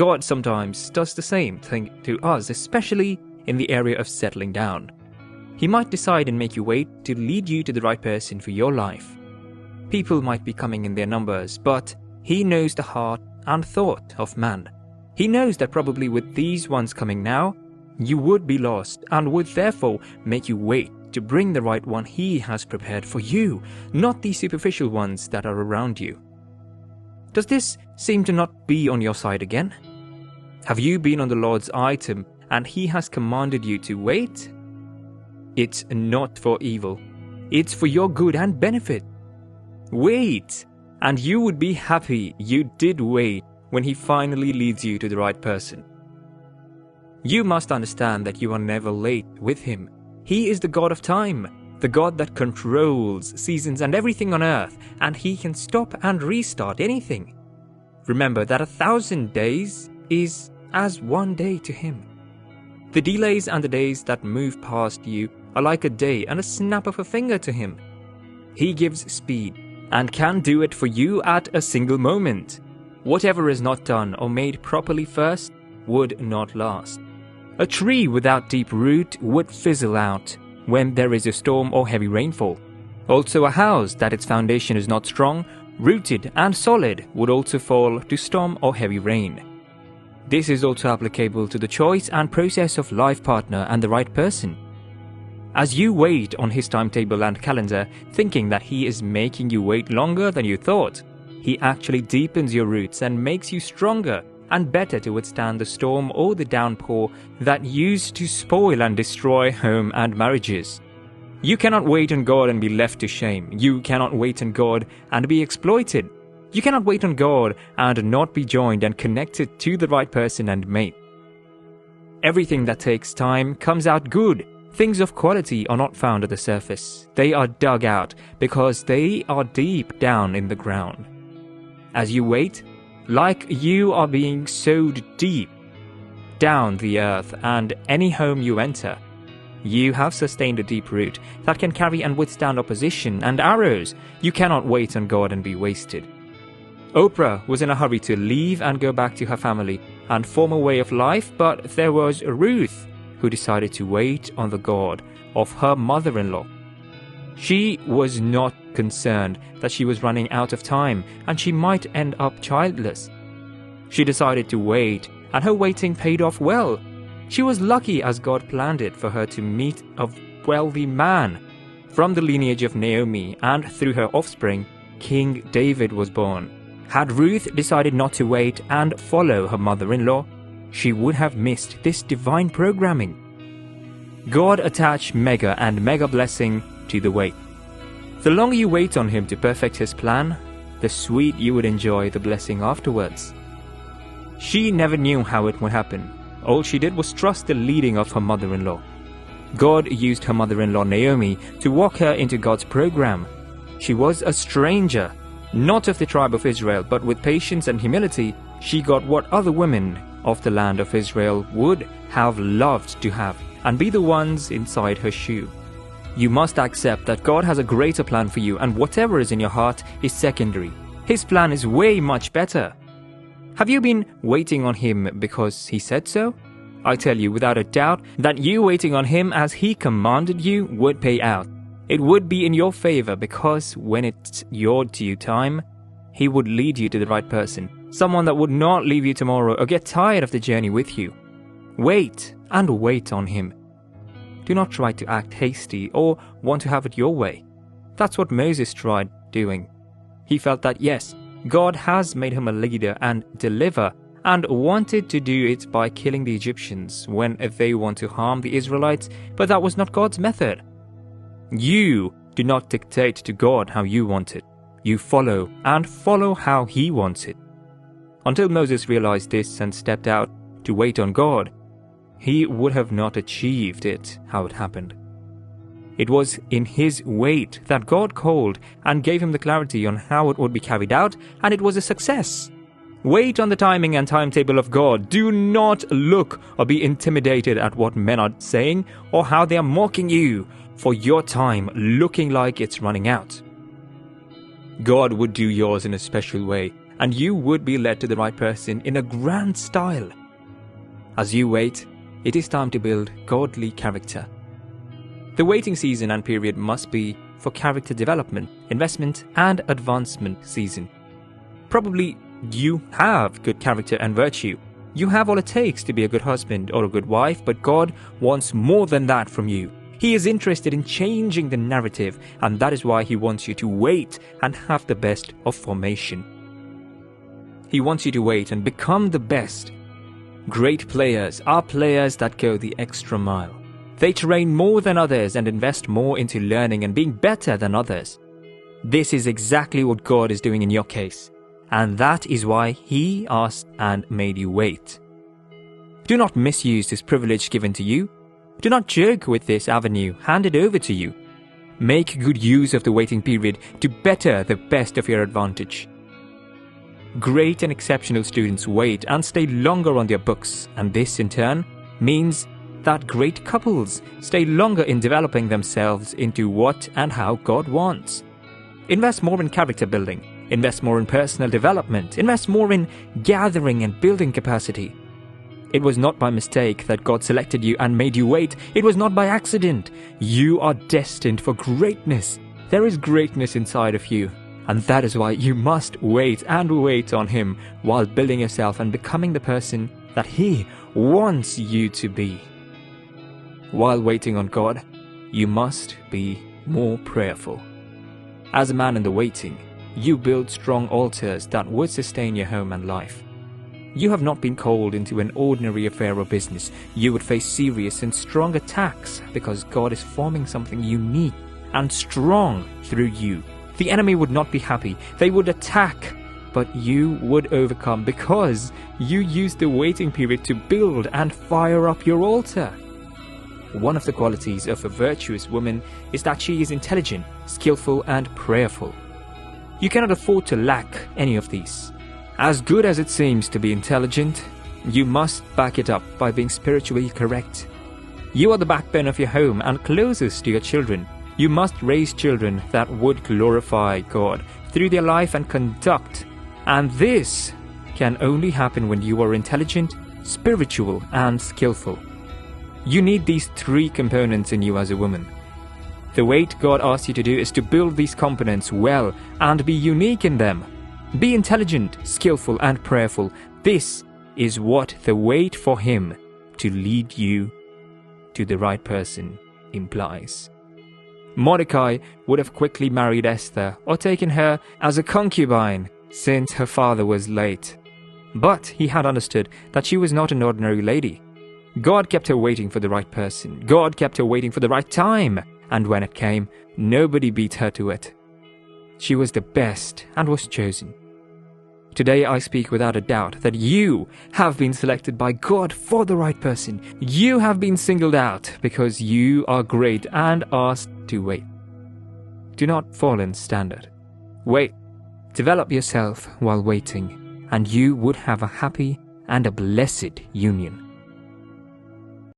God sometimes does the same thing to us, especially in the area of settling down. He might decide and make you wait to lead you to the right person for your life. People might be coming in their numbers, but He knows the heart and thought of man. He knows that probably with these ones coming now, you would be lost and would therefore make you wait to bring the right one He has prepared for you, not the superficial ones that are around you. Does this seem to not be on your side again? Have you been on the Lord's item and He has commanded you to wait? It's not for evil. It's for your good and benefit. Wait, and you would be happy you did wait when He finally leads you to the right person. You must understand that you are never late with Him. He is the God of time, the God that controls seasons and everything on earth, and He can stop and restart anything. Remember that 1,000 days is as one day to Him. The delays and the days that move past you are like a day and a snap of a finger to Him. He gives speed and can do it for you at a single moment. Whatever is not done or made properly first would not last. A tree without deep root would fizzle out when there is a storm or heavy rainfall. Also, a house that its foundation is not strong, rooted and solid would also fall to storm or heavy rain. This is also applicable to the choice and process of life partner and the right person. As you wait on His timetable and calendar, thinking that He is making you wait longer than you thought, He actually deepens your roots and makes you stronger and better to withstand the storm or the downpour that used to spoil and destroy home and marriages. You cannot wait on God and be left to shame. You cannot wait on God and be exploited. You cannot wait on God and not be joined and connected to the right person and mate. Everything that takes time comes out good. Things of quality are not found at the surface. They are dug out because they are deep down in the ground. As you wait, like you are being sowed deep down the earth, and any home you enter, you have sustained a deep root that can carry and withstand opposition and arrows. You cannot wait on God and be wasted. Oprah was in a hurry to leave and go back to her family and form a way of life, but there was Ruth who decided to wait on the God of her mother-in-law. She was not concerned that she was running out of time and she might end up childless. She decided to wait, and her waiting paid off well. She was lucky as God planned it for her to meet a wealthy man. From the lineage of Naomi and through her offspring, King David was born. Had Ruth decided not to wait and follow her mother-in-law, she would have missed this divine programming. God attached mega and mega blessing to the wait. The longer you wait on Him to perfect His plan, the sweet you would enjoy the blessing afterwards. She never knew how it would happen. All she did was trust the leading of her mother-in-law. God used her mother-in-law Naomi to walk her into God's program. She was a stranger, not of the tribe of Israel, but with patience and humility, she got what other women of the land of Israel would have loved to have, and be the ones inside her shoe. You must accept that God has a greater plan for you, and whatever is in your heart is secondary. His plan is way much better. Have you been waiting on Him because He said so? I tell you without a doubt that you waiting on Him as He commanded you would pay out. It would be in your favor, because when it's your due time, He would lead you to the right person. Someone that would not leave you tomorrow or get tired of the journey with you. Wait and wait on Him. Do not try to act hasty or want to have it your way. That's what Moses tried doing. He felt that yes, God has made him a leader and deliverer, and wanted to do it by killing the Egyptians when they want to harm the Israelites, but that was not God's method. You do not dictate to God how you want it. You follow and follow how He wants it. Until Moses realized this and stepped out to wait on God, he would have not achieved it how it happened. It was in his wait that God called and gave him the clarity on how it would be carried out, and it was a success. Wait on the timing and timetable of God. Do not look or be intimidated at what men are saying or how they are mocking you for your time looking like it's running out. God would do yours in a special way, and you would be led to the right person in a grand style. As you wait, it is time to build godly character. The waiting season and period must be for character development, investment, and advancement season. Probably you have good character and virtue. You have all it takes to be a good husband or a good wife, but God wants more than that from you. He is interested in changing the narrative, and that is why He wants you to wait and have the best of formation. He wants you to wait and become the best. Great players are players that go the extra mile. They train more than others and invest more into learning and being better than others. This is exactly what God is doing in your case, and that is why He asked and made you wait. Do not misuse this privilege given to you. Do not joke with this avenue handed over to you. Make good use of the waiting period to better the best of your advantage. Great and exceptional students wait and stay longer on their books, and this in turn means that great couples stay longer in developing themselves into what and how God wants. Invest more in character building, invest more in personal development, invest more in gathering and building capacity. It was not by mistake that God selected you and made you wait. It was not by accident. You are destined for greatness. There is greatness inside of you, and that is why you must wait and wait on Him while building yourself and becoming the person that He wants you to be. While waiting on God, you must be more prayerful. As a man in the waiting, you build strong altars that would sustain your home and life. You have not been called into an ordinary affair or business. You would face serious and strong attacks because God is forming something unique and strong through you. The enemy would not be happy. They would attack, but you would overcome because you used the waiting period to build and fire up your altar. One of the qualities of a virtuous woman is that she is intelligent, skillful, and prayerful. You cannot afford to lack any of these. As good as it seems to be intelligent, you must back it up by being spiritually correct. You are the backbone of your home and closest to your children. You must raise children that would glorify God through their life and conduct. And this can only happen when you are intelligent, spiritual, and skillful. You need these three components in you as a woman. The wait God asks you to do is to build these components well and be unique in them. Be intelligent, skillful, and prayerful. This is what the wait for Him to lead you to the right person implies. Mordecai would have quickly married Esther or taken her as a concubine since her father was late. But he had understood that she was not an ordinary lady. God kept her waiting for the right person. God kept her waiting for the right time. And when it came, nobody beat her to it. She was the best and was chosen. Today I speak without a doubt that you have been selected by God for the right person. You have been singled out because you are great and asked to wait. Do not fall in standard. Wait. Develop yourself while waiting, and you would have a happy and a blessed union.